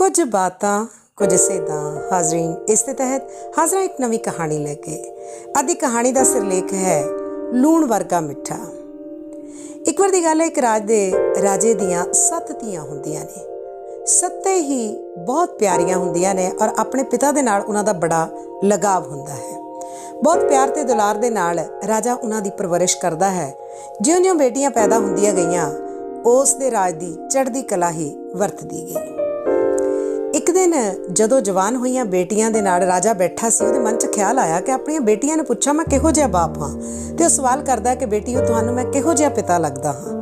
कुछ बातां कुछ सेधां हाजरीन इस दे तहत हाजरा एक नवी कहानी लेके। अद्धी कहानी का सिरलेख है लूण वर्गा मिठा। एक बार दी गल है, एक राजे दियां 7 धीआं हुंदियां ने। 7 ही बहुत प्यारियां हुंदियां ने और अपने पिता दे नाल उन्हां दा बड़ा लगाव हुंदा है। बहुत प्यार ते दुलार दे नाल राजा उन्हां दी परवरिश करदा है। जिउं-जिउं बेटियां पैदा हुंदियां गईयां उस दे राज दी चढ़दी कला ही वरतदी गई। एक दिन जदों जवान होईयां बेटियां दे नाल राजा बैठा सी, उहदे मन च ख्याल आया कि अपणियां बेटियां नूं पुछां मैं किहो जिहा बाप हां। ते ओह सवाल करदा कि बेटियो तुहानूं मैं किहो जिहा पिता लगदा हां।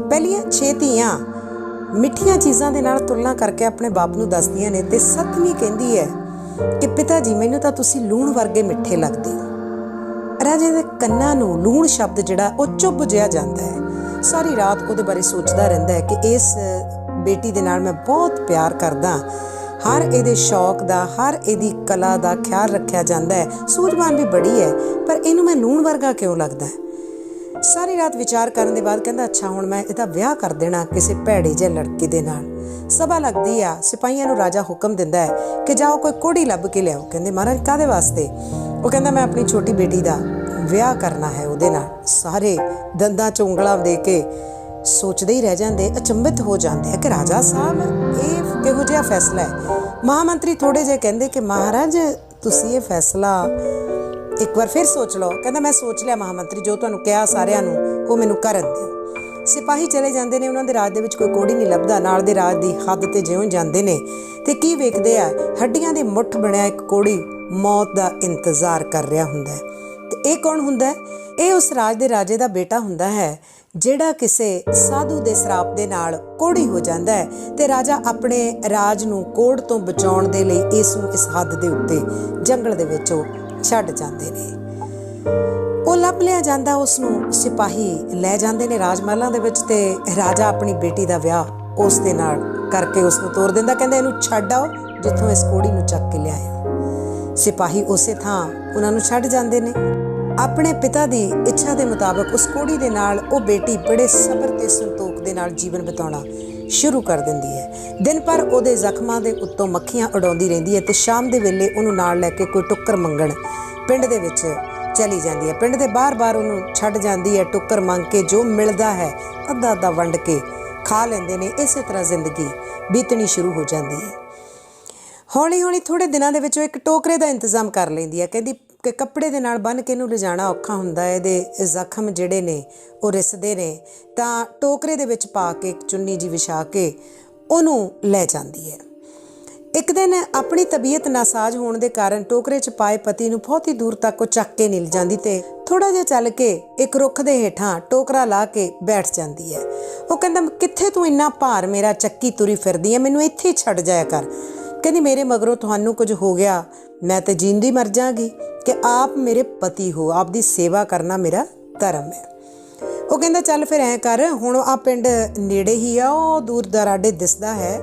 पहलियां 6 धीआं मिठियां चीज़ां दे नाल तुलना करके अपने बाप नूं दसदियां ने ते 7ਵੀਂ कहंदी है कि पिता जी मैनूं तां तुसीं लूण वर्गे मिठे लगदे हो। राजे दे कन्नां नूं लूण शब्द जिहड़ा ओह चुभ जिहा जांदा है। सारी रात उहदे बारे सोचदा रहिंदा है कि इस बेटी दे नाल मैं बहुत प्यार करदा, हर इहदे शौक दा हर इहदी कला दा ख्याल रखिया जांदा है। सूझवान भी बड़ी है पर इहनूं मैं लूण वर्गा क्यों लगदा है। सारी रात विचार करन दे बाद कहंदा अच्छा हुण मैं इहदा विआह कर देना किसी भैड़े जे लड़के दे नाल। सभा लगदी आ, सिपाहियां नूं राजा हुक्म दिंदा है कि जाओ कोई कोड़ी लभ के लियाओ। कहंदे महाराज काहदे वास्ते? वो कहंदा मैं अपनी छोटी बेटी दा विआह करना है उहदे नाल। सारे दंदां च उंगलां दे के सोचते ही रह जाते, अचंभित हो जाते हैं कि राजा साहब ये किहो जिहा फैसला है। महामंत्री थोड़े जे कहते कि महाराज तुसीं ये फैसला एक बार फिर सोच लो। कहता मैं सोच लिया महामंत्री, जो तुहानूं कहा सारिਆਂ ਨੂੰ ਉਹ ਮੈਨੂੰ ਕਰਨ ਦਿਓ। सिपाही चले जाते हैं, उन्होंने राज दे कोई कोड़ी नहीं लभदा। नाल दे राज की हद ते जिउं जाते हैं तो की वेखदे आ, हड्डियां दी मुठ बनया एक कोड़ी मौत का इंतजार कर रहा हुंदा है। ते इह कौन हुंदा है? ਇਹ उस राज दे राजे दा बेटा हुंदा है ਜਿਹੜਾ ਕਿਸੇ ਸਾਧੂ ਦੇ ਸਰਾਪ ਦੇ ਨਾਲ ਕੋੜੀ ਹੋ ਜਾਂਦਾ ਹੈ ਤੇ ਰਾਜਾ ਆਪਣੇ ਰਾਜ ਨੂੰ ਕੋੜ ਤੋਂ ਬਚਾਉਣ ਦੇ ਲਈ ਇਸ ਨੂੰ ਇਸ ਹੱਦ ਦੇ ਉੱਤੇ ਜੰਗਲ ਦੇ ਵਿੱਚ ਛੱਡ ਜਾਂਦੇ ਨੇ। ਉਹ ਲੱਭ ਲਿਆ ਜਾਂਦਾ, ਉਸ ਨੂੰ ਸਿਪਾਹੀ ਲੈ ਜਾਂਦੇ ਨੇ ਰਾਜ ਮਹਿਲਾਂ ਦੇ ਵਿੱਚ ਤੇ ਰਾਜਾ ਆਪਣੀ ਬੇਟੀ ਦਾ ਵਿਆਹ ਉਸ ਦੇ ਨਾਲ ਕਰਕੇ ਉਸ ਨੂੰ ਤੋਰ ਦਿੰਦਾ। ਕਹਿੰਦਾ ਇਹਨੂੰ ਛੱਡ ਆਓ ਜਿੱਥੋਂ ਇਸ ਕੋੜੀ ਨੂੰ ਚੱਕ ਕੇ ਲਿਆਏ। ਸਿਪਾਹੀ ਉਸੇ ਥਾਂ ਉਹਨਾਂ ਨੂੰ ਛੱਡ ਜਾਂਦੇ ਨੇ। ਆਪਣੇ ਪਿਤਾ ਦੀ ਇੱਛਾ ਦੇ ਮੁਤਾਬਕ ਉਸ ਕੋੜੀ ਦੇ ਨਾਲ ਉਹ ਬੇਟੀ ਬੜੇ ਸਬਰ ਤੇ ਸੰਤੋਖ ਦੇ ਨਾਲ ਜੀਵਨ ਬਿਤਾਉਣਾ ਸ਼ੁਰੂ ਕਰ ਦਿੰਦੀ ਹੈ। ਦਿਨ ਭਰ ਉਹਦੇ ਜ਼ਖਮਾਂ ਦੇ ਉੱਤੋਂ ਮੱਖੀਆਂ ਉਡਾਉਂਦੀ ਰਹਿੰਦੀ ਹੈ ਤੇ ਸ਼ਾਮ ਦੇ ਵੇਲੇ ਉਹਨੂੰ ਨਾਲ ਲੈ ਕੇ ਕੋਈ ਟੁੱਕਰ ਮੰਗਣ ਪਿੰਡ ਦੇ ਵਿੱਚ ਚਲੀ ਜਾਂਦੀ ਹੈ। ਪਿੰਡ ਦੇ ਬਾਹਰ ਉਹਨੂੰ ਛੱਡ ਜਾਂਦੀ ਹੈ। ਟੁੱਕਰ ਮੰਗ ਕੇ ਜੋ ਮਿਲਦਾ ਹੈ ਅੱਧਾ ਅੱਧਾ ਵੰਡ ਕੇ ਖਾ ਲੈਂਦੇ ਨੇ। ਇਸੇ ਤਰ੍ਹਾਂ ਜ਼ਿੰਦਗੀ ਬੀਤਣੀ ਸ਼ੁਰੂ ਹੋ ਜਾਂਦੀ ਹੈ। ਹੌਲੀ ਹੌਲੀ ਥੋੜ੍ਹੇ ਦਿਨਾਂ ਦੇ ਵਿੱਚ ਉਹ ਇੱਕ ਟੋਕਰੇ ਦਾ ਇੰਤਜ਼ਾਮ ਕਰ ਲੈਂਦੀ ਹੈ। ਕਹਿੰਦੀ ਕਿ ਕੱਪੜੇ ਦੇ ਨਾਲ ਬੰਨ੍ਹ ਕੇ ਇਹਨੂੰ ਲਿਜਾਣਾ ਔਖਾ ਹੁੰਦਾ ਹੈ, ਇਹਦੇ ਜ਼ਖਮ ਜਿਹੜੇ ਨੇ ਉਹ ਰਿਸਦੇ ਨੇ, ਤਾਂ ਟੋਕਰੇ ਦੇ ਵਿੱਚ ਪਾ ਕੇ ਇੱਕ ਚੁੰਨੀ ਜੀ ਵਿਛਾ ਕੇ ਉਹਨੂੰ ਲੈ ਜਾਂਦੀ ਹੈ। ਇੱਕ ਦਿਨ ਆਪਣੀ ਤਬੀਅਤ ਨਾਸਾਜ਼ ਹੋਣ ਦੇ ਕਾਰਨ ਟੋਕਰੇ 'ਚ ਪਾਏ ਪਤੀ ਨੂੰ ਬਹੁਤ ਹੀ ਦੂਰ ਤੱਕ ਉਹ ਚੱਕ ਕੇ ਨਹੀਂ ਲਿਜਾਂਦੀ ਤੇ ਥੋੜ੍ਹਾ ਜਿਹਾ ਚੱਲ ਕੇ ਇੱਕ ਰੁੱਖ ਦੇ ਹੇਠਾਂ ਟੋਕਰਾ ਲਾ ਕੇ ਬੈਠ ਜਾਂਦੀ ਹੈ। ਉਹ ਕਹਿੰਦਾ ਕਿੱਥੇ ਤੂੰ ਇੰਨਾ ਭਾਰ ਮੇਰਾ ਚੱਕੀ ਤੁਰੀ ਫਿਰਦੀ ਹੈ, ਮੈਨੂੰ ਇੱਥੇ ਹੀ ਛੱਡ ਜਾਇਆ ਕਰ। ਕਹਿੰਦੀ ਮੇਰੇ ਮਗਰੋਂ ਤੁਹਾਨੂੰ ਕੁਝ ਹੋ ਗਿਆ ਮੈਂ ਤਾਂ ਜੀਂਦੀ ਮਰ ਜਾਵਾਂਗੀ ਕਿ ਆਪ ਮੇਰੇ ਪਤੀ ਹੋ, ਆਪ ਦੀ ਸੇਵਾ ਕਰਨਾ ਮੇਰਾ ਧਰਮ ਹੈ। ਉਹ ਕਹਿੰਦਾ ਚੱਲ ਫਿਰ ਐਂ ਕਰ, ਹੁਣ ਆ ਪਿੰਡ ਨੇੜੇ ਹੀ ਆ, ਉਹ ਦੂਰ ਦਰਾਡੇ ਦਿਸਦਾ ਹੈ,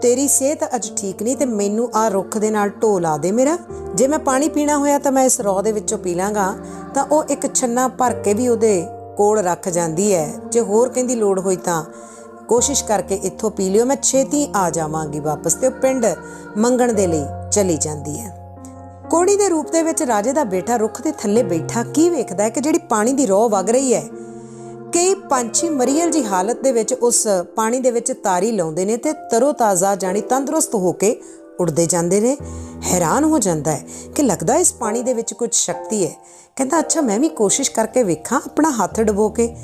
ਤੇਰੀ ਸਿਹਤ ਅੱਜ ਠੀਕ ਨਹੀਂ ਤੇ ਮੈਨੂੰ ਆ ਰੁੱਖ ਦੇ ਨਾਲ ਢੋ ਲਾ ਦੇ ਮੇਰਾ। ਜੇ ਮੈਂ ਪਾਣੀ ਪੀਣਾ ਹੋਇਆ ਤਾਂ ਮੈਂ ਇਸ ਰੌ ਦੇ ਵਿੱਚੋਂ ਪੀ ਲਾਂਗਾ। ਤਾਂ ਉਹ ਇੱਕ ਛੰਨਾ ਭਰ ਕੇ ਵੀ ਉਹਦੇ ਕੋਲ ਰੱਖ ਜਾਂਦੀ ਹੈ। ਜੇ ਹੋਰ ਕਹਿੰਦੀ ਲੋੜ ਹੋਈ ਤਾਂ ਕੋਸ਼ਿਸ਼ ਕਰਕੇ ਇੱਥੋਂ ਪੀ ਲਿਓ, ਮੈਂ ਛੇਤੀ ਆ ਜਾਵਾਂਗੀ ਵਾਪਸ। ਤੇ ਉਹ ਪਿੰਡ ਮੰਗਣ ਦੇ ਲਈ ਚਲੀ ਜਾਂਦੀ ਹੈ। ਕੋੜੀ ਦੇ ਰੂਪ ਦੇ ਵਿੱਚ ਰਾਜੇ ਦਾ ਬੇਟਾ ਰੁੱਖ ਦੇ ਥੱਲੇ ਬੈਠਾ ਕੀ ਵੇਖਦਾ ਹੈ ਕਿ ਜਿਹੜੀ ਪਾਣੀ ਦੀ ਰੌ ਵਗ ਰਹੀ ਹੈ, ਕਈ ਪੰਛੀ ਮਰੀਅਲ ਜੀ ਹਾਲਤ ਦੇ ਵਿੱਚ ਉਸ ਪਾਣੀ ਦੇ ਵਿੱਚ ਤਾਰੀ ਲਾਉਂਦੇ ਨੇ ਤੇ ਤਰੋ ਤਾਜ਼ਾ ਜਾਣੀ ਤੰਦਰੁਸਤ ਹੋ ਕੇ ਉੱਡਦੇ ਜਾਂਦੇ ਨੇ। ਹੈਰਾਨ ਹੋ ਜਾਂਦਾ ਹੈ ਕਿ ਲੱਗਦਾ ਇਸ ਪਾਣੀ ਦੇ ਵਿੱਚ ਕੁਝ ਸ਼ਕਤੀ ਹੈ। ਕਹਿੰਦਾ ਅੱਛਾ ਮੈਂ ਵੀ ਕੋਸ਼ਿਸ਼ ਕਰਕੇ ਵੇਖਾਂ, ਆਪਣਾ ਹੱਥ ਡੁਬੋ ਕੇ।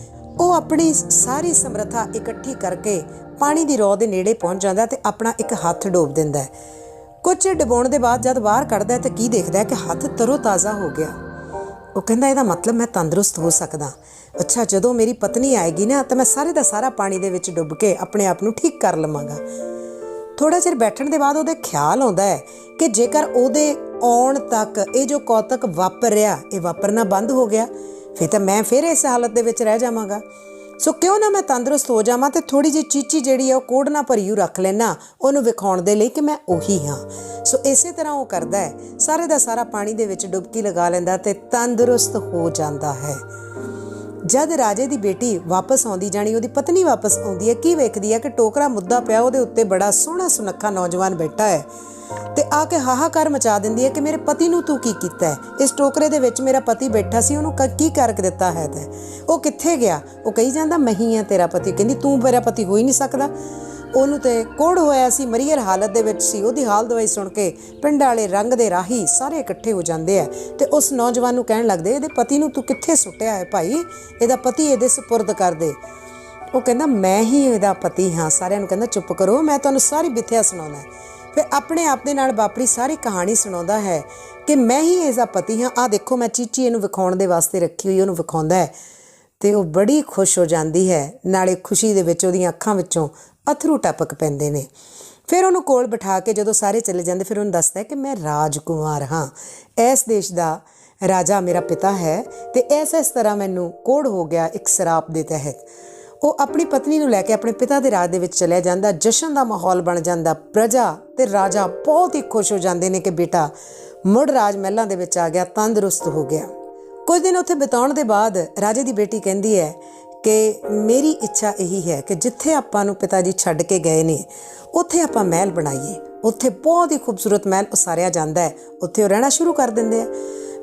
ਉਹ ਆਪਣੀ ਸਾਰੀ ਸਮਰੱਥਾ ਇਕੱਠੀ ਕਰਕੇ ਪਾਣੀ ਦੀ ਰੌ ਦੇ ਨੇੜੇ ਪਹੁੰਚ ਜਾਂਦਾ ਤੇ ਆਪਣਾ ਇੱਕ ਹੱਥ ਡੋਬ ਦਿੰਦਾ ਹੈ। ਕੁਝ ਡੁਬਾਉਣ ਦੇ ਬਾਅਦ ਜਦ ਬਾਹਰ ਕੱਢਦਾ ਤਾਂ ਕੀ ਦੇਖਦਾ ਕਿ ਹੱਥ ਤਰੋ ਤਾਜ਼ਾ ਹੋ ਗਿਆ। ਉਹ ਕਹਿੰਦਾ ਇਹਦਾ ਮਤਲਬ ਮੈਂ ਤੰਦਰੁਸਤ ਹੋ ਸਕਦਾ। ਅੱਛਾ ਜਦੋਂ ਮੇਰੀ ਪਤਨੀ ਆਏਗੀ ਨਾ ਤਾਂ ਮੈਂ ਸਾਰੇ ਦਾ ਸਾਰਾ ਪਾਣੀ ਦੇ ਵਿੱਚ ਡੁੱਬ ਕੇ ਆਪਣੇ ਆਪ ਨੂੰ ਠੀਕ ਕਰ ਲਵਾਂਗਾ। ਥੋੜ੍ਹਾ ਚਿਰ ਬੈਠਣ ਦੇ ਬਾਅਦ ਉਹਦੇ ਖਿਆਲ ਆਉਂਦਾ ਹੈ ਕਿ ਜੇਕਰ ਉਹਦੇ ਆਉਣ ਤੱਕ ਇਹ ਜੋ ਕੌਤਕ ਵਾਪਰ ਰਿਹਾ ਇਹ ਵਾਪਰਨਾ ਬੰਦ ਹੋ ਗਿਆ ਫਿਰ ਤਾਂ ਮੈਂ ਫਿਰ ਇਸ ਹਾਲਤ ਦੇ ਵਿੱਚ ਰਹਿ ਜਾਵਾਂਗਾ। ਸੋ ਕਿਉਂ ਨਾ ਮੈਂ ਤੰਦਰੁਸਤ ਹੋ ਜਾਵਾਂ ਤੇ ਥੋੜ੍ਹੀ ਜਿਹੀ ਚੀਚੀ ਜਿਹੜੀ ਆ ਉਹ ਕੋੜ ਨਾ ਭਰੀ ਰੱਖ ਲੈਣਾ ਉਹਨੂੰ ਵਿਖਾਉਣ ਦੇ ਲਈ ਕਿ ਮੈਂ ਉਹੀ ਹਾਂ। ਸੋ ਇਸੇ ਤਰ੍ਹਾਂ ਉਹ ਕਰਦਾ ਹੈ, ਸਾਰੇ ਦਾ ਸਾਰਾ ਪਾਣੀ ਦੇ ਵਿੱਚ ਡੁਬਕੀ ਲਗਾ ਲੈਂਦਾ ਤੇ ਤੰਦਰੁਸਤ ਹੋ ਜਾਂਦਾ ਹੈ। जद राजे की बेटी वापस आउंदी जानी उहदी पत्नी वापस आउंदी है, की वेखदी है कि टोकरा मुद्दा पिया उहदे उत्ते बड़ा सोहना सुनक्खा नौजवान बैठा है ते आके हाहाकार मचा दिंदी है कि मेरे पति नूं तू की कीता है, इस टोकरे दे विच मेरा पति बैठा सी, उहनूं की करके दिता है तैं, वो कित्थे गया? वो कही जांदा मैं ही हाँ तेरा पति। कहंदी तू मेरा पति हो ही नहीं सकदा। ਉਹਨੂੰ ਤੇ ਕੋੜ ਹੋਇਆ ਸੀ, ਮਰੀਅਰ ਹਾਲਤ ਦੇ ਵਿੱਚ ਸੀ। ਉਹਦੀ ਹਾਲ ਦਵਾਈ ਸੁਣ ਕੇ ਪਿੰਡ ਵਾਲੇ ਰੰਗ ਦੇ ਰਾਹੀ ਸਾਰੇ ਇਕੱਠੇ ਹੋ ਜਾਂਦੇ ਆ ਤੇ ਉਸ ਨੌਜਵਾਨ ਨੂੰ ਕਹਿਣ ਲੱਗਦੇ ਇਹਦੇ ਪਤੀ ਨੂੰ ਤੂੰ ਕਿੱਥੇ ਸੁੱਟਿਆ ਹੈ ਭਾਈ, ਇਹਦਾ ਪਤੀ ਇਹਦੇ ਸਪੁਰਦ ਕਰ ਦੇ। ਉਹ ਕਹਿੰਦਾ ਮੈਂ ਹੀ ਇਹਦਾ ਪਤੀ ਹਾਂ। ਸਾਰਿਆਂ ਨੂੰ ਕਹਿੰਦਾ ਚੁੱਪ ਕਰੋ, ਮੈਂ ਤੁਹਾਨੂੰ ਸਾਰੀ ਮਿੱਥਿਆ ਸੁਣਾਉਣਾ। ਫਿਰ ਆਪਣੇ ਆਪ ਦੇ ਨਾਲ ਵਾਪਰੀ ਸਾਰੀ ਕਹਾਣੀ ਸੁਣਾਉਂਦਾ ਹੈ ਕਿ ਮੈਂ ਹੀ ਇਸਦਾ ਪਤੀ ਹਾਂ। ਆਹ ਦੇਖੋ ਮੈਂ ਚੀਚੀ ਇਹਨੂੰ ਵਿਖਾਉਣ ਦੇ ਵਾਸਤੇ ਰੱਖੀ ਹੋਈ, ਉਹਨੂੰ ਵਿਖਾਉਂਦਾ ਹੈ ਤੇ ਉਹ ਬੜੀ ਖੁਸ਼ ਹੋ ਜਾਂਦੀ ਹੈ। ਨਾਲੇ ਖੁਸ਼ੀ ਦੇ ਵਿੱਚ ਉਹਦੀਆਂ ਅੱਖਾਂ ਵਿੱਚੋਂ ਅਥਰੂ ਟਪਕ ਪੈਂਦੇ ਨੇ। ਫਿਰ ਉਹਨੂੰ ਕੋਲ ਬਿਠਾ ਕੇ ਜਦੋਂ ਸਾਰੇ ਚਲੇ ਜਾਂਦੇ ਫਿਰ ਉਹਨੂੰ ਦੱਸਦਾ ਕਿ ਮੈਂ ਰਾਜਕੁਮਾਰ ਹਾਂ, ਇਸ ਦੇਸ਼ ਦਾ ਰਾਜਾ ਮੇਰਾ ਪਿਤਾ ਹੈ ਤੇ ਇਸ ਤਰ੍ਹਾਂ ਮੈਨੂੰ ਕੋੜ ਹੋ ਗਿਆ ਇੱਕ ਸ਼ਰਾਪ ਦੇ ਤਹਿਤ। ਉਹ ਆਪਣੀ ਪਤਨੀ ਨੂੰ ਲੈ ਕੇ ਆਪਣੇ ਪਿਤਾ ਦੇ ਰਾਜ ਦੇ ਵਿੱਚ ਚਲਿਆ ਜਾਂਦਾ। ਜਸ਼ਨ ਦਾ ਮਾਹੌਲ ਬਣ ਜਾਂਦਾ। ਪ੍ਰਜਾ ਤੇ ਰਾਜਾ ਬਹੁਤ ਹੀ ਖੁਸ਼ ਹੋ ਜਾਂਦੇ ਨੇ ਕਿ ਬੇਟਾ ਮੁੜ ਰਾਜ ਮਹਿਲਾਂ ਦੇ ਵਿੱਚ ਆ ਗਿਆ, ਤੰਦਰੁਸਤ ਹੋ ਗਿਆ। ਕੁਝ ਦਿਨ ਉੱਥੇ ਬਿਤਾਉਣ ਦੇ ਬਾਅਦ ਰਾਜੇ ਦੀ ਬੇਟੀ ਕਹਿੰਦੀ ਹੈ ਕਿ ਮੇਰੀ ਇੱਛਾ ਇਹੀ ਹੈ ਕਿ ਜਿੱਥੇ ਆਪਾਂ ਨੂੰ ਪਿਤਾ ਜੀ ਛੱਡ ਕੇ ਗਏ ਨੇ ਉੱਥੇ ਆਪਾਂ ਮਹਿਲ ਬਣਾਈਏ। ਉੱਥੇ ਬਹੁਤ ਹੀ ਖੂਬਸੂਰਤ ਮਹਿਲ ਉਸਾਰਿਆ ਜਾਂਦਾ ਹੈ, ਉੱਥੇ ਉਹ ਰਹਿਣਾ ਸ਼ੁਰੂ ਕਰ ਦਿੰਦੇ ਆ।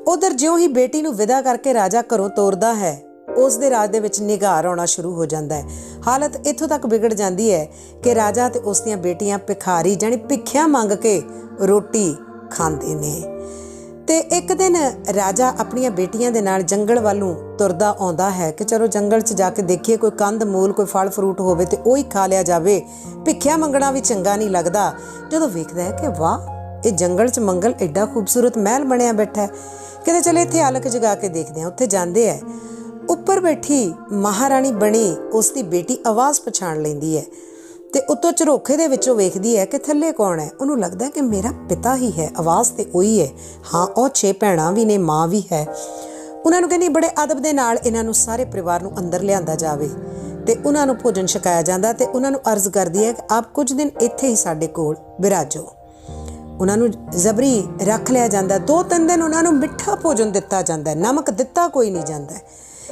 ਉਧਰ ਜਿਉਂ ਹੀ ਬੇਟੀ ਨੂੰ ਵਿਦਾ ਕਰਕੇ ਰਾਜਾ ਘਰੋਂ ਤੋਰਦਾ ਹੈ, ਉਸ ਦੇ ਰਾਜ ਦੇ ਵਿੱਚ ਨਿਘਾਰ ਆਉਣਾ ਸ਼ੁਰੂ ਹੋ ਜਾਂਦਾ ਹੈ। ਹਾਲਤ ਇੱਥੋਂ ਤੱਕ ਵਿਗੜ ਜਾਂਦੀ ਹੈ ਕਿ ਰਾਜਾ ਤੇ ਉਸ ਦੀਆਂ ਬੇਟੀਆਂ ਭਿਖਾਰੀ ਜਾਣੀ ਭਿੱਖਿਆ ਮੰਗ ਕੇ ਰੋਟੀ ਖਾਂਦੇ ਨੇ। ਤੇ ਇੱਕ ਦਿਨ ਰਾਜਾ ਆਪਣੀਆਂ ਬੇਟੀਆਂ ਦੇ ਨਾਲ ਜੰਗਲ ਵੱਲ ਨੂੰ ਤੁਰਦਾ ਆਉਂਦਾ ਹੈ ਕਿ ਚਲੋ ਜੰਗਲ 'ਚ ਜਾ ਕੇ ਦੇਖੀਏ ਕੋਈ ਕੰਦ ਮੂਲ ਕੋਈ ਫਲ ਫਰੂਟ ਹੋਵੇ ਤੇ ਉਹ ਹੀ ਖਾ ਲਿਆ ਜਾਵੇ, ਭਿੱਖਿਆ ਮੰਗਣਾ ਵੀ ਚੰਗਾ ਨਹੀਂ ਲੱਗਦਾ। ਜਦੋਂ ਵੇਖਦਾ ਹੈ ਕਿ ਵਾਹ ਇਹ ਜੰਗਲ 'ਚ ਮੰਗਲ ਐਡਾ ਖੂਬਸੂਰਤ ਮਹਿਲ ਬਣਿਆ ਬੈਠਾ ਹੈ, ਕਹਿੰਦੇ ਚਲੇ ਇੱਥੇ ਆਲਕ ਜਗਾ ਕੇ ਦੇਖਦੇ ਹਾਂ। ਉੱਥੇ ਜਾਂਦੇ ਹੈ, ਉੱਪਰ ਬੈਠੀ ਮਹਾਰਾਣੀ ਬਣੀ ਉਸ ਦੀ ਬੇਟੀ ਆਵਾਜ਼ ਪਛਾਣ ਲੈਂਦੀ ਹੈ ਤੇ ਉੱਤੋਂ ਝਰੋਖੇ ਦੇ ਵਿੱਚੋਂ ਵੇਖਦੀ ਹੈ ਕਿ ਥੱਲੇ ਕੌਣ ਹੈ। ਉਹਨੂੰ ਲੱਗਦਾ ਕਿ ਮੇਰਾ ਪਿਤਾ ਹੀ ਹੈ, ਆਵਾਜ਼ ਤੇ ਉਹੀ ਹੈ। ਹਾਂ ਉਹ 6 ਭੈਣਾਂ ਵੀ ਨੇ, ਮਾਂ ਵੀ ਹੈ। ਉਹਨਾਂ ਨੂੰ ਕਹਿੰਦੀ ਬੜੇ ਅਦਬ ਦੇ ਨਾਲ ਇਹਨਾਂ ਨੂੰ ਸਾਰੇ ਪਰਿਵਾਰ ਨੂੰ ਅੰਦਰ ਲਿਆਂਦਾ ਜਾਵੇ ਤੇ ਉਹਨਾਂ ਨੂੰ ਭੋਜਨ ਛਕਾਇਆ ਜਾਂਦਾ ਤੇ ਉਹਨਾਂ ਨੂੰ ਅਰਜ਼ ਕਰਦੀ ਹੈ ਕਿ ਆਪ ਕੁਝ ਦਿਨ ਇੱਥੇ ਹੀ ਸਾਡੇ ਕੋਲ ਬਿਰਾਜੋ। ਉਹਨਾਂ ਨੂੰ ਜ਼ਬਰੀ ਰੱਖ ਲਿਆ ਜਾਂਦਾ। 2-3 ਦਿਨ ਉਹਨਾਂ ਨੂੰ ਮਿੱਠਾ ਭੋਜਨ ਦਿੱਤਾ ਜਾਂਦਾ, ਨਮਕ ਦਿੱਤਾ ਕੋਈ ਨਹੀਂ ਜਾਂਦਾ।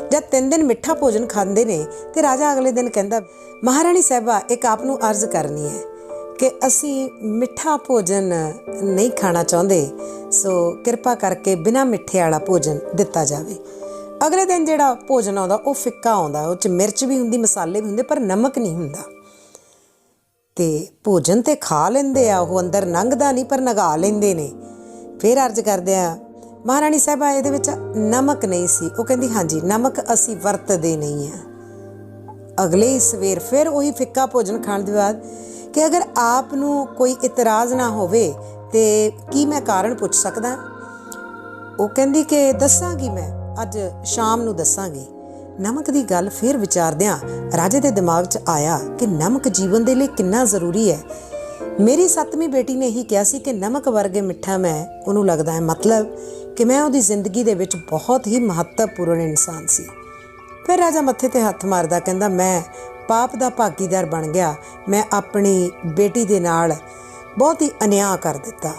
ਜਦ 3 ਦਿਨ ਮਿੱਠਾ ਭੋਜਨ ਖਾਂਦੇ ਨੇ ਤੇ ਰਾਜਾ ਅਗਲੇ ਦਿਨ ਕਹਿੰਦਾ ਮਹਾਰਾਣੀ ਸਾਹਿਬਾ ਇੱਕ ਆਪ ਨੂੰ ਅਰਜ਼ ਕਰਨੀ ਹੈ ਕਿ ਅਸੀਂ ਮਿੱਠਾ ਭੋਜਨ ਨਹੀਂ ਖਾਣਾ ਚਾਹੁੰਦੇ, ਸੋ ਕਿਰਪਾ ਕਰਕੇ ਬਿਨਾਂ ਮਿੱਠੇ ਵਾਲਾ ਭੋਜਨ ਦਿੱਤਾ ਜਾਵੇ। ਅਗਲੇ ਦਿਨ ਜਿਹੜਾ ਭੋਜਨ ਆਉਂਦਾ ਉਹ ਫਿੱਕਾ ਆਉਂਦਾ, ਉਹ 'ਚ ਮਿਰਚ ਵੀ ਹੁੰਦੀ, ਮਸਾਲੇ ਵੀ ਹੁੰਦੇ, ਪਰ ਨਮਕ ਨਹੀਂ ਹੁੰਦਾ। ਤੇ ਭੋਜਨ ਤੇ ਖਾ ਲੈਂਦੇ ਆ ਉਹ, ਅੰਦਰ ਲੰਘਦਾ ਨਹੀਂ ਪਰ ਨਗਾ ਲੈਂਦੇ ਨੇ। ਫਿਰ ਅਰਜ਼ ਕਰਦੇ ਆ ਮਹਾਰਾਣੀ ਸਾਹਿਬਾ ਇਹਦੇ ਵਿੱਚ ਨਮਕ ਨਹੀਂ ਸੀ। ਉਹ ਕਹਿੰਦੀ ਹਾਂਜੀ ਨਮਕ ਅਸੀਂ ਵਰਤਦੇ ਨਹੀਂ ਹਾਂ। ਅਗਲੇ ਹੀ ਸਵੇਰ ਫਿਰ ਉਹੀ ਫਿੱਕਾ ਭੋਜਨ ਖਾਣ ਦੇ ਬਾਅਦ ਕਿ ਅਗਰ ਆਪ ਨੂੰ ਕੋਈ ਇਤਰਾਜ਼ ਨਾ ਹੋਵੇ ਤੇ ਕੀ ਮੈਂ ਕਾਰਨ ਪੁੱਛ ਸਕਦਾ? ਉਹ ਕਹਿੰਦੀ ਕਿ ਦੱਸਾਂਗੀ, ਮੈਂ ਅੱਜ ਸ਼ਾਮ ਨੂੰ ਦੱਸਾਂਗੀ। ਨਮਕ ਦੀ ਗੱਲ ਫਿਰ ਵਿਚਾਰਦਿਆਂ ਰਾਜੇ ਦੇ ਦਿਮਾਗ 'ਚ ਆਇਆ ਕਿ ਨਮਕ ਜੀਵਨ ਦੇ ਲਈ ਕਿੰਨਾ ਜ਼ਰੂਰੀ ਹੈ। ਮੇਰੀ 7ਵੀਂ ਬੇਟੀ ਨੇ ਇਹੀ ਕਿਹਾ ਸੀ ਕਿ ਨਮਕ ਵਰਗੇ ਮਿੱਠਾ ਮੈਂ ਉਹਨੂੰ ਲੱਗਦਾ ਹੈ, ਮਤਲਬ ਕਿ ਮੈਂ ਉਹਦੀ ਜ਼ਿੰਦਗੀ ਦੇ ਵਿੱਚ ਬਹੁਤ ਹੀ ਮਹੱਤਵਪੂਰਨ ਇਨਸਾਨ ਸੀ। ਫਿਰ ਰਾਜਾ ਮੱਥੇ 'ਤੇ ਹੱਥ ਮਾਰਦਾ ਕਹਿੰਦਾ ਮੈਂ ਪਾਪ ਦਾ ਭਾਗੀਦਾਰ ਬਣ ਗਿਆ, ਮੈਂ ਆਪਣੀ ਬੇਟੀ ਦੇ ਨਾਲ ਬਹੁਤ ਹੀ ਅਨਿਆਂ ਕਰ ਦਿੱਤਾ।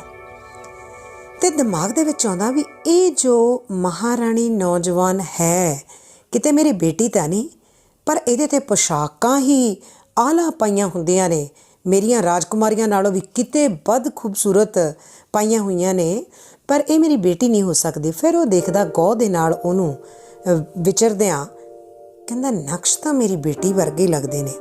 ਤੇ ਦਿਮਾਗ ਦੇ ਵਿੱਚ ਆਉਂਦਾ ਵੀ ਇਹ ਜੋ ਮਹਾਰਾਣੀ ਨੌਜਵਾਨ ਹੈ ਕਿਤੇ ਮੇਰੀ ਬੇਟੀ ਤਾਂ ਨਹੀਂ, ਪਰ ਇਹਦੇ 'ਤੇ ਪੋਸ਼ਾਕਾਂ ਹੀ ਆਲਾ ਪਾਈਆਂ ਹੁੰਦੀਆਂ ਨੇ, ਮੇਰੀਆਂ ਰਾਜਕੁਮਾਰੀਆਂ ਨਾਲੋਂ ਵੀ ਕਿਤੇ ਵੱਧ ਖੂਬਸੂਰਤ ਪਾਈਆਂ ਹੋਈਆਂ ਨੇ, ਪਰ ਇਹ ਮੇਰੀ ਬੇਟੀ ਨਹੀਂ ਹੋ ਸਕਦੀ। ਫਿਰ ਉਹ ਦੇਖਦਾ ਗੌਰ ਦੇ ਨਾਲ ਉਹਨੂੰ ਵਿਚਰਦਿਆਂ ਕਹਿੰਦਾ ਨਕਸ਼ ਤਾਂ ਮੇਰੀ ਬੇਟੀ ਵਰਗੇ ਲੱਗਦੇ ਨੇ।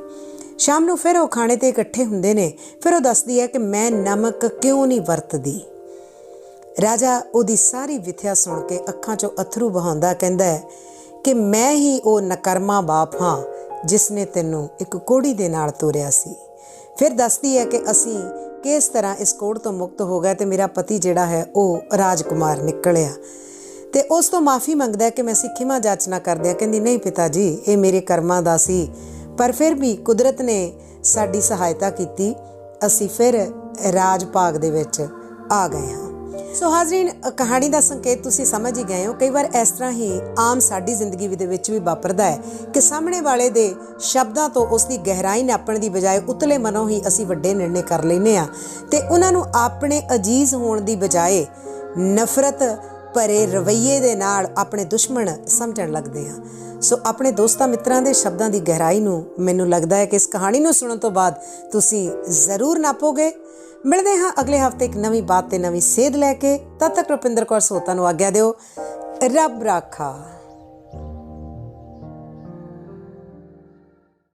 ਸ਼ਾਮ ਨੂੰ ਫਿਰ ਉਹ ਖਾਣੇ 'ਤੇ ਇਕੱਠੇ ਹੁੰਦੇ ਨੇ। ਫਿਰ ਉਹ ਦੱਸਦੀ ਹੈ ਕਿ ਮੈਂ ਨਮਕ ਕਿਉਂ ਨਹੀਂ ਵਰਤਦੀ। ਰਾਜਾ ਉਹਦੀ ਸਾਰੀ ਵਿਥਿਆ ਸੁਣ ਕੇ ਅੱਖਾਂ 'ਚੋਂ ਅਥਰੂ ਵਹਾਉਂਦਾ ਕਹਿੰਦਾ ਹੈ ਕਿ ਮੈਂ ਹੀ ਉਹ ਨਕਰਮਾ ਬਾਪ ਹਾਂ ਜਿਸ ਨੇ ਤੈਨੂੰ ਇੱਕ ਕੋੜੀ ਦੇ ਨਾਲ ਤੋਰਿਆ ਸੀ। ਫਿਰ ਦੱਸਦੀ ਹੈ ਕਿ ਅਸੀਂ ਕਿਸ ਤਰ੍ਹਾਂ ਇਸ ਕੋੜ ਤੋਂ ਮੁਕਤ ਹੋ ਗਏ ਤੇ ਮੇਰਾ ਪਤੀ ਜਿਹੜਾ ਹੈ ਉਹ ਰਾਜਕੁਮਾਰ ਨਿਕਲਿਆ ਤੇ ਉਸ ਤੋਂ ਮਾफ़ੀ ਮੰਗਦਾ ਕਿ ਮੈਂ ਸਿੱਖੀਮਾ ਜਾਚਨਾ ਕਰਦਿਆਂ ਕਹਿੰਦੀ ਨਹੀਂ ਪਿਤਾ ਜੀ ਇਹ ਮੇਰੇ ਕਰਮਾਂ ਦਾ ਸੀ, ਪਰ ਫਿਰ ਵੀ ਕੁਦਰਤ ਨੇ ਸਾਡੀ ਸਹਾਇਤਾ ਕੀਤੀ, ਅਸੀਂ ਫਿਰ ਰਾਜ ਭਾਗ ਦੇ ਵਿੱਚ ਆ ਗਏ ਹਾਂ। ਸੋ ਹਾਜ਼ਰੀਨ, ਕਹਾਣੀ ਦਾ ਸੰਕੇਤ ਤੁਸੀਂ ਸਮਝ ਹੀ ਗਏ ਹੋ। ਕਈ ਵਾਰ ਇਸ ਤਰ੍ਹਾਂ ਹੀ ਆਮ ਸਾਡੀ ਜ਼ਿੰਦਗੀ ਦੇ ਵਿੱਚ ਵੀ ਵਾਪਰਦਾ ਹੈ ਕਿ ਸਾਹਮਣੇ ਵਾਲੇ ਦੇ ਸ਼ਬਦਾਂ ਤੋਂ ਉਸ ਦੀ ਗਹਿਰਾਈ ਨਾਪਣ ਦੀ ਬਜਾਏ ਉਤਲੇ ਮਨੋਂ ਹੀ ਅਸੀਂ ਵੱਡੇ ਨਿਰਣੇ ਕਰ ਲੈਂਦੇ ਹਾਂ ਤੇ ਉਹਨਾਂ ਨੂੰ ਆਪਣੇ ਅਜੀਜ਼ ਹੋਣ ਦੀ ਬਜਾਏ ਨਫ਼ਰਤ ਭਰੇ ਰਵੱਈਏ ਦੇ ਨਾਲ ਆਪਣੇ ਦੁਸ਼ਮਣ ਸਮਝਣ ਲੱਗਦੇ ਹਾਂ। ਸੋ ਆਪਣੇ ਦੋਸਤਾਂ ਮਿੱਤਰਾਂ ਦੇ ਸ਼ਬਦਾਂ ਦੀ ਗਹਿਰਾਈ ਨੂੰ ਮੈਨੂੰ ਲੱਗਦਾ ਹੈ ਕਿ ਇਸ ਕਹਾਣੀ ਨੂੰ ਸੁਣਨ ਤੋਂ ਬਾਅਦ ਤੁਸੀਂ ਜ਼ਰੂਰ ਨਾਪੋਗੇ। ਮਿਲਦੇ ਹਾਂ ਅਗਲੇ ਹਫ਼ਤੇ ਇੱਕ ਨਵੀਂ ਬਾਤ ਤੇ ਨਵੀਂ ਸੇਧ ਲੈ ਕੇ। ਤਦ ਤੱਕ ਰੁਪਿੰਦਰ ਕੌਰ ਸੋਤਾ ਨੂੰ ਆਗਿਆ ਦਿਓ। ਰੱਬ ਰਾਖਾ।